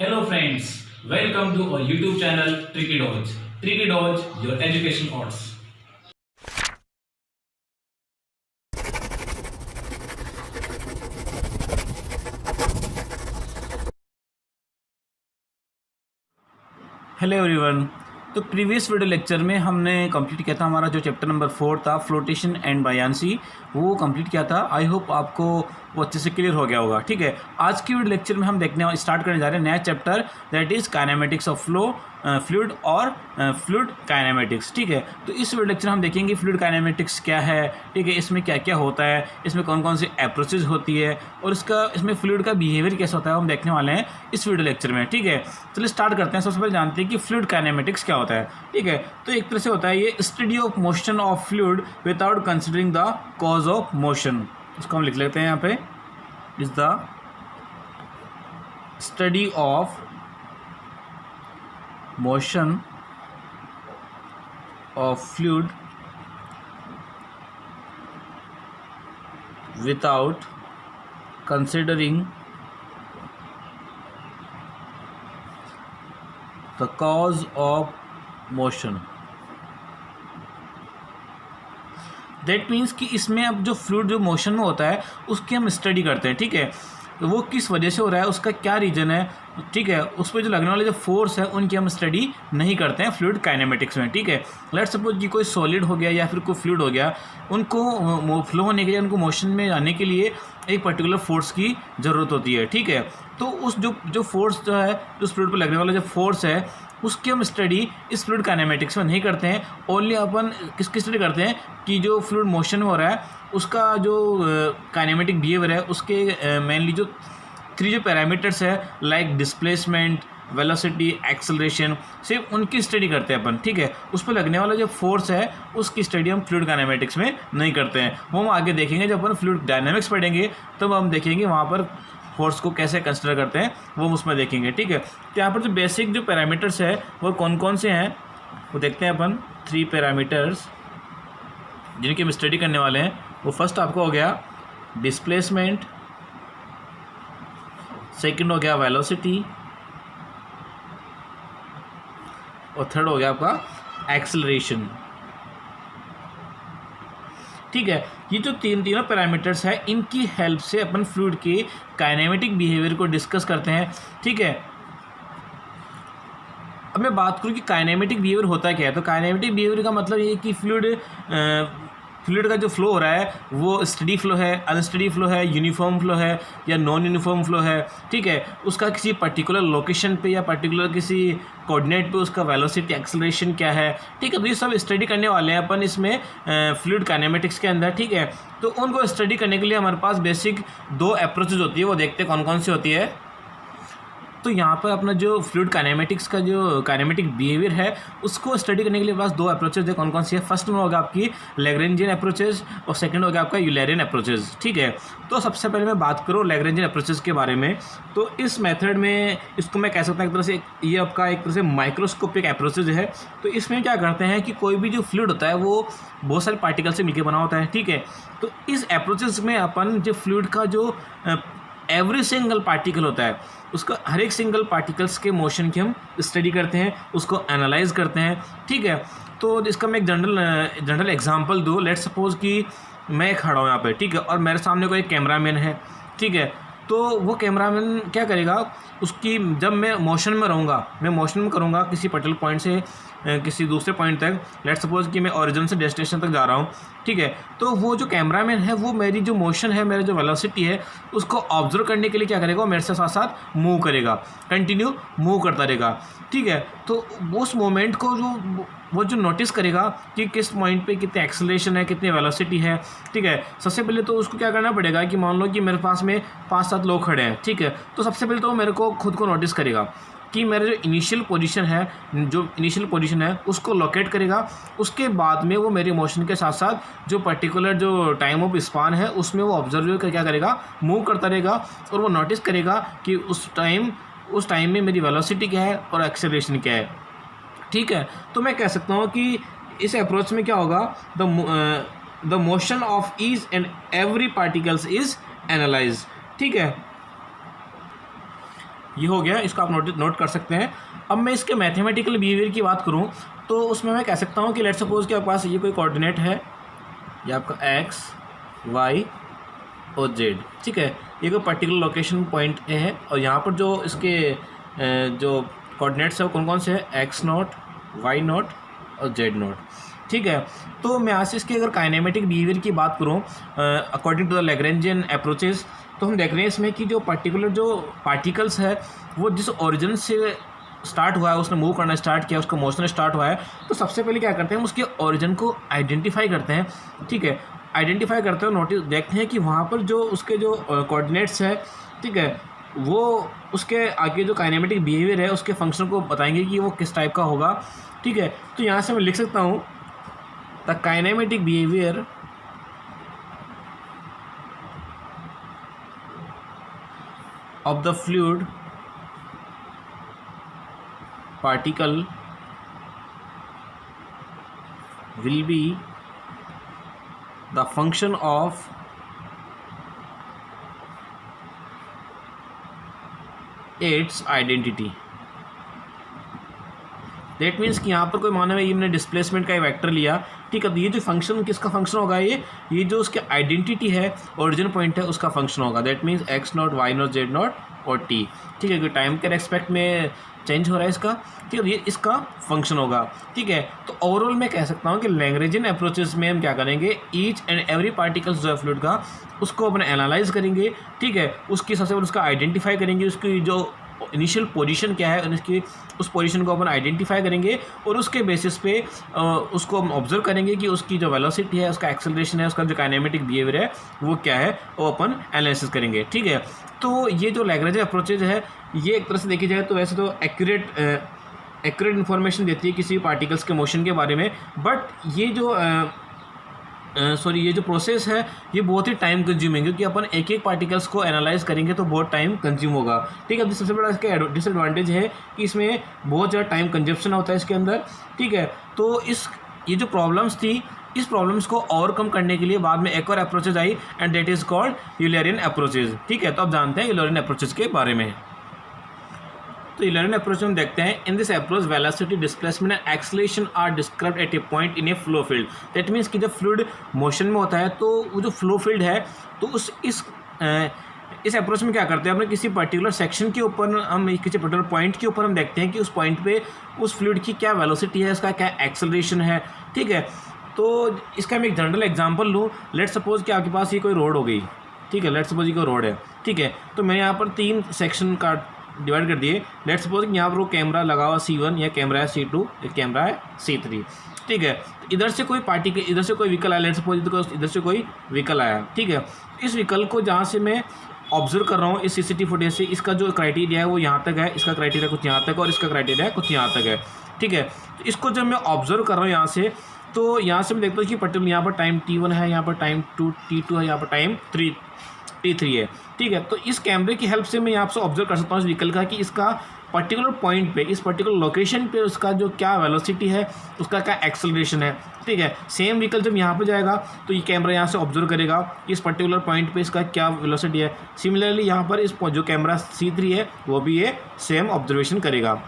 Hello friends, welcome to our YouTube channel Tricky Dodge. Tricky Dodge, your education odds. Hello everyone. तो previous video lecture में हमने complete किया था हमारा जो चैप्टर नंबर 4 था फ्लोटेशन एंड बायांसी, वो कंप्लीट किया था। आई होप आपको वो अच्छे से क्लियर हो गया होगा। ठीक है, आज की वीडियो लेक्चर में हम स्टार्ट करने जा रहे हैं नया chapter, that is kinematics of flow, fluid और फ्लूइड काइनेमेटिक्स। ठीक है, तो इस वीडियो लेक्चर हम देखेंगे फ्लूइड काइनेमेटिक्स क्या है, ठीक है, इसमें क्या क्या होता है, इसमें कौन कौन सी अप्रोचेज होती है और इसमें फ्लूइड का बिहेवियर कैसा होता है, हम देखने वाले हैं इस वीडियो लेक्चर में। ठीक है, चलिए स्टार्ट करते हैं। सबसे पहले जानते हैं कि फ्लूइड काइनेमेटिक्स क्या होता है। ठीक है, तो एक तरह से होता है ये study of motion of fluid without considering the cause of motion. इसको हम लिख लेते हैं यहाँ पे, is the study of motion of fluid without considering the cause of motion। That means कि इसमें अब जो फ्लूइड जो मोशन में होता है उसकी हम स्टडी करते हैं। ठीक है, तो वो किस वजह से हो रहा है, उसका क्या रीज़न है। ठीक है, उस पर जो लगने वाले जो फोर्स है उनकी हम स्टडी नहीं करते हैं फ्लूइड काइनेमेटिक्स में। ठीक है, लेट्स सपोज कि कोई सॉलिड हो गया या फिर कोई फ्लूइड हो गया, उनको फ्लो होने के लिए, उनको मोशन में आने के लिए एक पर्टिकुलर फोर्स की ज़रूरत होती है। ठीक है, तो उस जो फोर्स जो है, उस फ्लूइड पर लगने वाला जो फोर्स है उसकी हम स्टडी इस फ्लूइड काइनेमेटिक्स में नहीं करते हैं। ओनली अपन किसकी स्टडी करते हैं कि जो फ्लूइड मोशन में हो रहा है उसका जो काइनेमेटिक बिहेवियर है, उसके मेनली जो 3 जो पैरामीटर्स है, लाइक डिस्प्लेसमेंट, वेलोसिटी, एक्सेलरेशन, सिर्फ उनकी स्टडी करते हैं अपन। ठीक है, उस पर लगने वाला जो फोर्स है उसकी स्टडी हम फ्लूइड काइनेमेटिक्स में नहीं करते हैं। वो हम आगे देखेंगे, जब अपन फ्लूइड डायनामिक्स पढ़ेंगे तब हम देखेंगे वहाँ पर फोर्स को कैसे कंसिडर करते हैं, वो हम उसमें देखेंगे। ठीक है, तो यहाँ पर जो बेसिक जो पैरामीटर्स है वो कौन कौन से हैं वो देखते हैं अपन। 3 पैरामीटर्स जिनकी हम स्टडी करने वाले हैं, वो फर्स्ट आपको हो गया डिस्प्लेसमेंट, सेकंड हो गया वेलोसिटी और थर्ड हो गया आपका एक्सेलरेशन। ठीक है, ये जो तीनों पैरामीटर्स है, इनकी हेल्प से अपन फ्लूइड के काइनेमेटिक बिहेवियर को डिस्कस करते हैं। ठीक है, अब मैं बात करूँ कि काइनेमेटिक बिहेवियर होता क्या है। तो काइनेमेटिक बिहेवियर का मतलब ये है कि फ्लूइड का जो फ्लो हो रहा है वो स्टडी फ्लो है, अनस्टडी फ्लो है, यूनिफॉर्म फ्लो है या नॉन यूनिफॉर्म फ्लो है। ठीक है, उसका किसी पर्टिकुलर लोकेशन पे या पर्टिकुलर किसी कोऑर्डिनेट पे उसका वेलोसिटी, एक्सेलरेशन क्या है। ठीक है, तो ये सब स्टडी करने वाले हैं अपन इसमें फ्लूइड काइनेमेटिक्स के अंदर। ठीक है, तो उनको स्टडी करने के लिए हमारे पास बेसिक 2 अप्रोचेज होती है, वो देखते हैं कौन कौन सी होती है। तो यहाँ पर अपना जो फ्लूइड काइनेमेटिक्स का जो काइनेमेटिक बिहेवियर है उसको स्टडी करने के लिए बस 2 अप्रोचेज है। कौन कौन सी है? फर्स्ट में होगा आपकी लैग्रेंजियन अप्रोचेज और सेकंड होगा आपका यूलरियन अप्रोचेज। ठीक है, तो सबसे पहले मैं बात करूँ लैग्रेंजियन अप्रोचेज के बारे में। तो इस मेथड में इसको मैं कह सकता हूँ एक तरह से ये आपका एक तरह से माइक्रोस्कोपिक अप्रोचेज है। तो इसमें क्या करते हैं कि कोई भी जो फ्लूइड होता है वो बहुत सारे पार्टिकल से मिलकर बना होता है। ठीक है, तो इस अप्रोचेज में अपन जो फ्लूइड का जो एवरी सिंगल पार्टिकल होता है उसका हर एक सिंगल पार्टिकल्स के मोशन की हम स्टडी करते हैं, उसको एनालाइज करते हैं। ठीक है, तो इसका मैं एक जनरल एग्जांपल दूँ। लेट्स सपोज कि मैं खड़ा हूँ यहाँ पे, ठीक है, और मेरे सामने कोई कैमरामैन है। ठीक है, तो वो कैमरामैन क्या करेगा, उसकी जब मैं मोशन में रहूँगा, मैं मोशन में करूँगा किसी पर्टिकुलर पॉइंट से किसी दूसरे पॉइंट तक। लेट्स सपोज कि मैं ओरिजिन से डेस्टिनेशन तक जा रहा हूँ। ठीक है, तो वो जो कैमरामैन है वो मेरी जो मोशन है, मेरा जो वेलोसिटी है उसको ऑब्जर्व करने के लिए क्या करेगा, वो मेरे से साथ साथ मूव करेगा, कंटिन्यू मूव करता रहेगा। ठीक है, तो उस मोमेंट को वो जो नोटिस करेगा कि किस पॉइंट पे कितने एक्सेलरेशन है, कितनी वेलोसिटी है। ठीक है, सबसे पहले तो उसको क्या करना पड़ेगा कि मान लो कि मेरे पास में 5-7 लोग खड़े हैं। ठीक है, तो सबसे पहले तो मेरे को खुद को नोटिस करेगा कि मेरा जो इनिशियल पोजीशन है उसको लोकेट करेगा। उसके बाद में वो मेरी मोशन के साथ साथ जो पर्टिकुलर जो टाइम ऑफ स्पान है उसमें वो ऑब्जर्व कर क्या करेगा, मूव करता रहेगा और वो नोटिस करेगा कि उस टाइम में मेरी वेलोसिटी क्या है और एक्सेलरेशन क्या है। ठीक है, तो मैं कह सकता हूँ कि इस अप्रोच में क्या होगा, the motion of each and every particles is analyse. ठीक है, ये हो गया, इसको आप नोट कर सकते हैं। अब मैं इसके मैथमेटिकल बिहेवियर की बात करूँ तो उसमें मैं कह सकता हूँ कि लेट्स सपोज कि आपके पास ये कोई कोऑर्डिनेट है, ये आपका एक्स वाई और जेड, ठीक है। ये कोई पर्टिकुलर लोकेशन पॉइंट ए है और यहाँ पर जो इसके जो कोऑर्डिनेट्स है वो कौन कौन से हैं, एक्स नॉट, वाई नॉट और जेड नॉट, ठीक है। तो मैं यहाँ से इसके अगर काइनेमेटिक बिहेवियर की बात करूँ according to the Lagrangian approaches, तो हम देख रहे हैं इसमें कि जो पर्टिकुलर जो पार्टिकल्स है वो जिस ओरिजिन से स्टार्ट हुआ है, उसने मूव करना स्टार्ट किया, उसका मोशन स्टार्ट हुआ है, तो सबसे पहले क्या करते हैं, हम उसके ओरिजिन को आइडेंटिफाई करते हैं, ठीक है। आइडेंटिफाई करते हैं, नोटिस देखते हैं कि वहाँ पर जो उसके जो कोऑर्डिनेट्स है, ठीक है, वो उसके आगे जो काइनेमेटिक बिहेवियर है उसके फंक्शन को बताएंगे कि वो किस टाइप का होगा, ठीक है। तो यहाँ से मैं लिख सकता हूँ the kinematic behaviour of the fluid particle will be the function of its identity। That means कि यहाँ पर कोई माना है, ये मैंने डिस्प्लेसमेंट का वेक्टर लिया, ठीक है। तो ये जो फंक्शन किसका फंक्शन होगा, ये जो उसके आइडेंटिटी है, ओरिजिन पॉइंट है, उसका फंक्शन होगा। That means x not, why not, Z not और टी, ठीक है। टाइम के रेस्पेक्ट में चेंज हो रहा है इसका, ठीक है। ये इसका फंक्शन होगा, ठीक है। तो ओवरऑल मैं कह सकता हूँ कि लैग्रेंजियन अप्रोचेस में हम क्या करेंगे, ईच एंड एवरी पार्टिकल्स जो है फ्लूइड का, उसको अपने एनालाइज करेंगे, ठीक है। उसकी सबसे पहले उसका आइडेंटिफाई करेंगे, उसकी जो इनिशियल पोजीशन क्या है, उसकी उस पोजीशन को अपन आइडेंटिफाई करेंगे और उसके बेसिस पे उसको हम ऑब्जर्व करेंगे कि उसकी जो वेलोसिटी है, उसका एक्सेलरेशन है, उसका जो काइनेमेटिक बिहेवियर है वो क्या है, वो अपन एनालिसिस करेंगे, ठीक है। तो ये जो लैग्रेंजियन अप्रोचेज है, ये एक तरह से देखी जाए तो वैसे तो एक्यूरेट इन्फॉर्मेशन देती है किसी पार्टिकल्स के मोशन के बारे में, बट ये जो ये जो प्रोसेस है ये बहुत ही टाइम कंज्यूमिंग है, क्योंकि अपन एक एक पार्टिकल्स को एनालाइज करेंगे तो बहुत टाइम कंज्यूम होगा, ठीक है। सबसे बड़ा इसका डिसएडवांटेज है कि इसमें बहुत ज़्यादा टाइम कंजप्शन होता है इसके अंदर, ठीक है। तो ये जो प्रॉब्लम्स थी, इस प्रॉब्लम्स को ओवरकम करने के लिए बाद में एक और अप्रोचेज आई and that is called Eulerian approaches, ठीक है। तो अब जानते हैं यूलरियन अप्रोचेज के बारे में। तो यूलरियन अप्रोच हम देखते हैं, in this approach velocity, displacement and acceleration are described at a point in a flow field. That means कि जब फ्लूइड मोशन में होता है तो वो जो फ्लो फील्ड है, तो इस अप्रोच में क्या करते हैं, अपने किसी पर्टिकुलर सेक्शन के ऊपर, हम किसी पर्टिकुलर पॉइंट के ऊपर हम देखते हैं कि उस पॉइंट पे उस फ्लूइड की क्या वेलोसिटी है, उसका क्या एक्सेलरेशन है, ठीक है। तो इसका मैं एक जनरल एग्जांपल लूँ, लेट सपोज कि आपके पास ये कोई रोड हो गई, ठीक है। लेट सपोज ये कोई रोड है, ठीक है। तो मैंने यहाँ पर 3 सेक्शन का डिवाइड कर दिए। लेट सपोज कि यहाँ पर वो कैमरा लगा हुआ C1, या कैमरा है C2, एक कैमरा है C3, ठीक है। तो इधर से कोई इधर से कोई व्हीकल आया, लेट सपोज इधर से कोई व्हीकल आया, ठीक है। इस व्हीकल को जहाँ से मैं ऑब्जर्व कर रहा हूँ इस CCTV फुटेज से, इसका जो क्राइटेरिया है वो यहाँ तक है, इसका क्राइटेरिया कुछ यहाँ तक और इसका क्राइटेरिया कुछ यहाँ तक है, ठीक है। तो इसको जब मैं ऑब्जर्व कर रहा हूँ यहाँ से, तो यहाँ से मैं देखता हूँ कि पर्टिकुलर यहाँ पर टाइम T1 है, यहाँ पर टाइम T2 है, यहाँ पर टाइम T3 है, ठीक है। तो इस कैमरे की हेल्प से मैं यहाँ से ऑब्जर्व कर सकता हूँ इस व्हीकल का कि इसका पर्टिकुलर पॉइंट पे, इस पर्टिकुलर लोकेशन पे उसका जो क्या वेलोसिटी है, उसका क्या एक्सेलरेशन है, ठीक है। सेम व्हीकल जब यहाँ पे जाएगा तो ये कैमरा यहाँ से ऑब्जर्व करेगा कि इस पर्टिकुलर पॉइंट पे इसका क्या वेलोसिटी है। सिमिलरली यहाँ पर इस जो कैमरा C3 है वो भी ये सेम ऑब्जर्वेशन करेगा,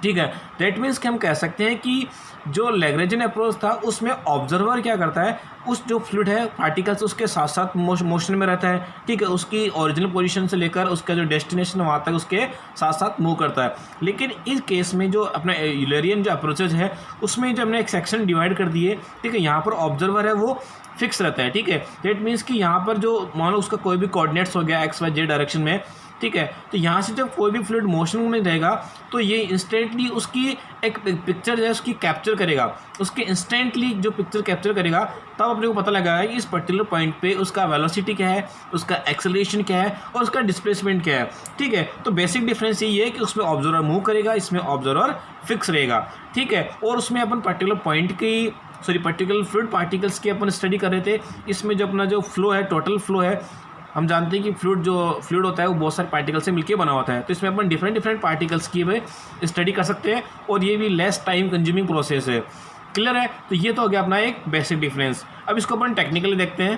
ठीक है। दैट मीन्स कि हम कह सकते हैं कि जो लैग्रेंजियन अप्रोच था उसमें ऑब्जर्वर क्या करता है, उस जो फ्लूइड है पार्टिकल्स उसके साथ साथ मोशन में रहता है, ठीक है। उसकी ओरिजिनल पोजीशन से लेकर उसका जो डेस्टिनेशन वहाँ तक उसके साथ साथ मूव करता है। लेकिन इस केस में जो अपना यूलरियन जो अप्रोचेज है उसमें जो हमने एक सेक्शन डिवाइड कर दिए, ठीक है। यहाँ पर ऑब्जर्वर है वो फिक्स रहता है, ठीक है। दैट मीन्स कि यहाँ पर जो मान लो उसका कोई भी कोऑर्डिनेट्स हो गया XYZ डायरेक्शन में, ठीक है। तो यहाँ से जब कोई भी फ्लूइड मोशन में रहेगा तो ये इंस्टेंटली उसकी एक पिक्चर जो है उसकी कैप्चर करेगा, उसके इंस्टेंटली जो पिक्चर कैप्चर करेगा तब अपने को पता लगा कि इस पर्टिकुलर पॉइंट पे उसका वेलोसिटी क्या है, उसका एक्सेलरेशन क्या है और उसका डिस्प्लेसमेंट क्या है, ठीक है। तो बेसिक डिफरेंस ये है कि उसमें ऑब्जर्वर मूव करेगा, इसमें ऑब्जर्वर फिक्स रहेगा, ठीक है। और उसमें अपन पर्टिकुलर फ्लूइड पार्टिकल्स की अपन स्टडी कर रहे थे। इसमें जो अपना जो फ्लो है, टोटल फ्लो है, हम जानते हैं कि फ्लूइड होता है वो बहुत सारे पार्टिकल से मिलकर बना होता है। तो इसमें अपन डिफरेंट पार्टिकल्स की स्टडी कर सकते हैं और ये भी लेस टाइम कंज्यूमिंग प्रोसेस है। क्लियर है? तो ये तो हो गया अपना एक बेसिक डिफरेंस। अब इसको अपन टेक्निकली देखते हैं।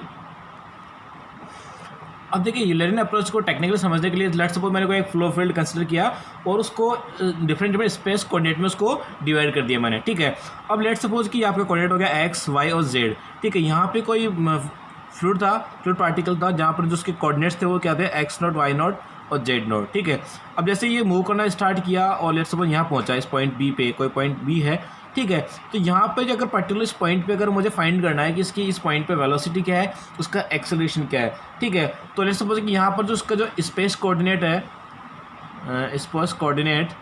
अब देखिए यूलरिन अप्रोच को टेक्निकली समझने के लिए लेट्स सपोज मैंने कोई एक फ्लो फील्ड कंसिडर किया और उसको डिफरेंट स्पेस कोऑर्डिनेट में उसको डिवाइड कर दिया मैंने, ठीक है। अब लेट्स सपोज कि आपका कोऑर्डिनेट हो गया एक्स वाई और जेड, ठीक है। यहाँ पे कोई फ्लूइड था, फ्लूइड पार्टिकल था, जहाँ पर जो उसके कोऑर्डिनेट्स थे वो क्या थे, एक्स नॉट, वाई नॉट और जेड नॉट, ठीक है। अब जैसे ये मूव करना स्टार्ट किया और लेट्स सपोज यहाँ पहुँचा इस पॉइंट बी पे, कोई पॉइंट बी है, ठीक है। तो यहाँ पे जो अगर पर्टिकुलर इस पॉइंट पे अगर मुझे फाइंड करना है कि इसकी इस पॉइंट पे वेलोसिटी क्या है, उसका एक्सेलरेशन क्या है, ठीक है। तो लेट्स सपोज कि यहाँ पर जो उसका जो स्पेस कोऑर्डिनेट है, स्पेस कोऑर्डिनेट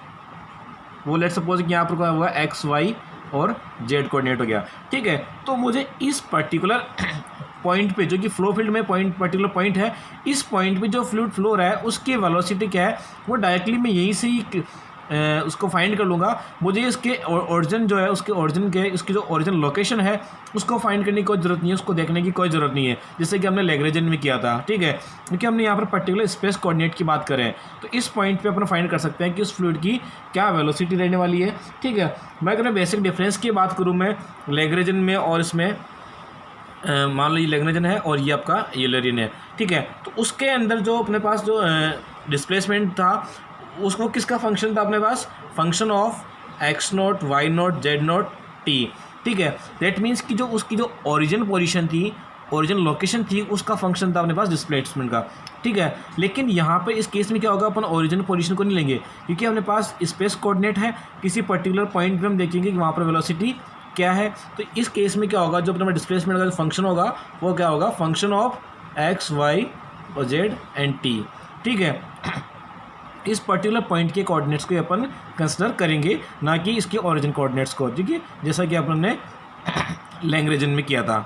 वो लेट्स सपोज कि यहाँ पर क्या हुआ, एक्स वाई और जेड कोऑर्डिनेट हो गया, ठीक है। तो मुझे इस पर्टिकुलर पॉइंट पे जो कि फ्लो फील्ड में पर्टिकुलर पॉइंट है, इस पॉइंट पे जो फ्लूइड फ्लो रहा है उसकी वेलोसिटी क्या है, वो डायरेक्टली मैं यहीं से ही उसको फाइंड कर लूँगा। मुझे इसके ओरिजिन जो है, उसके ओरिजिन के इसकी जो ओरिजिन लोकेशन है उसको फाइंड करने की कोई ज़रूरत नहीं है, उसको देखने की कोई ज़रूरत नहीं है, जैसे कि हमने लैग्रेंजन में किया था, ठीक है। क्योंकि हमने यहाँ पर पर्टिकुलर स्पेस कोऑर्डिनेट की बात करें तो इस पॉइंट पे अपन फाइंड कर सकते हैं कि उस फ्लूइड की क्या वेलोसिटी रहने वाली है, ठीक है। मैं अगर बेसिक डिफरेंस की बात करूँ मैं लैग्रेंजन में और इसमें, मान लो ये लैग्रेंजन है और ये आपका यूलरिन है, ठीक है। तो उसके अंदर जो अपने पास जो डिस्प्लेसमेंट था उसको किसका फंक्शन था अपने पास, function of X not, why not, Z naught, T, ठीक है। दैट मीन्स कि जो उसकी जो ओरिजिन पोजीशन थी, ओरिजिन लोकेशन थी, उसका फंक्शन था अपने पास डिस्प्लेसमेंट का, ठीक है। लेकिन यहाँ पे इस केस में क्या होगा, अपन ओरिजिन पोजीशन को नहीं लेंगे क्योंकि अपने पास स्पेस कोऑर्डिनेट है, किसी पर्टिकुलर पॉइंट पे हम देखेंगे कि वहाँ पर वेलोसिटी क्या है। तो इस केस में क्या होगा, जो अपना डिस्प्लेसमेंट का जो फंक्शन होगा वो क्या होगा, फंक्शन ऑफ एक्स वाई और जेड एंड टी, ठीक है। इस पर्टिकुलर पॉइंट के कोऑर्डिनेट्स को अपन कंसिडर करेंगे, ना कि इसके ओरिजिन कोऑर्डिनेट्स को, ठीक है, जैसा कि अपन ने लैग्रेंजन में किया था।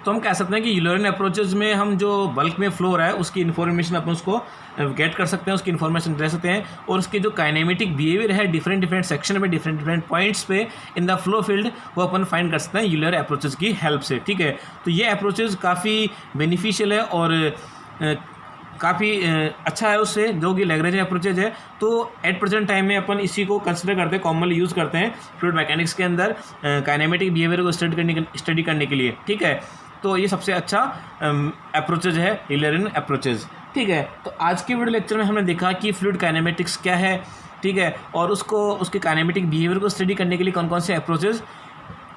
तो हम कह सकते हैं कि यूलरिन अप्रोचेज में हम जो बल्क में फ्लो हो रहा है उसकी इन्फॉर्मेशन अपन उसको गेट कर सकते हैं, उसकी इन्फॉर्मेशन दे सकते हैं, और उसके जो काइनेमेटिक बिहेवियर है डिफरेंट सेक्शन में, डिफरेंट पॉइंट्स पे इन द फ्लो फील्ड, वो अपन फाइंड कर सकते हैं यूलर अप्रोचेज की हेल्प से, ठीक है। तो ये अप्रोचेज काफ़ी बेनिफिशियल है और काफ़ी अच्छा है उससे जो कि लैग्रेंजन अप्रोचेज है। तो एट प्रेजेंट टाइम में अपन इसी को कंसिडर करते हैं, कॉमनली यूज़ करते हैं फ्लूइड मैकेनिक्स के अंदर काइनेमेटिक बिहेवियर को स्टडी करने के लिए, ठीक है। तो ये सबसे अच्छा अप्रोचेज है यूलरिन अप्रोचेज, ठीक है। तो आज के वीडियो लेक्चर में हमने देखा कि फ्लूइड काइनेमेटिक्स क्या है, ठीक है, और उसके काइनेमेटिक बिहेवियर को स्टडी करने के लिए कौन कौन से अप्रोचेज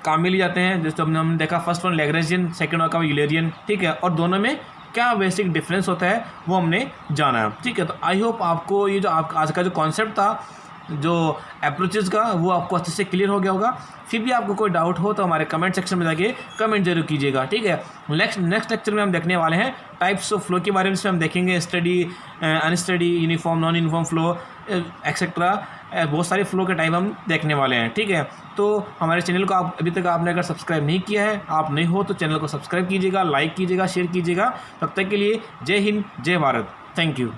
काम में लिए जाते हैं। जैसे हमने देखा first one Lagrangian, second one का यूलरिन, ठीक है, और दोनों में क्या बेसिक डिफरेंस होता है वो हमने जाना है, ठीक है। तो आई होप आपको ये जो आज का जो कॉन्सेप्ट था जो अप्रोचेज़ का वो आपको अच्छे से क्लियर हो गया होगा। फिर भी आपको कोई डाउट हो तो हमारे कमेंट सेक्शन में जाके कमेंट जरूर कीजिएगा, ठीक है। नेक्स्ट लेक्चर में हम देखने वाले हैं टाइप्स ऑफ फ्लो के बारे में, इसमें हम देखेंगे study, unsteady, uniform, non uniform flow etcetera, बहुत सारे फ्लो के टाइप हम देखने वाले हैं, ठीक है। तो हमारे चैनल को आप अभी तक आपने अगर सब्सक्राइब नहीं किया है, आप नहीं हो तो चैनल को सब्सक्राइब कीजिएगा, लाइक कीजिएगा, शेयर कीजिएगा। तब तक के लिए जय हिंद, जय भारत, थैंक यू।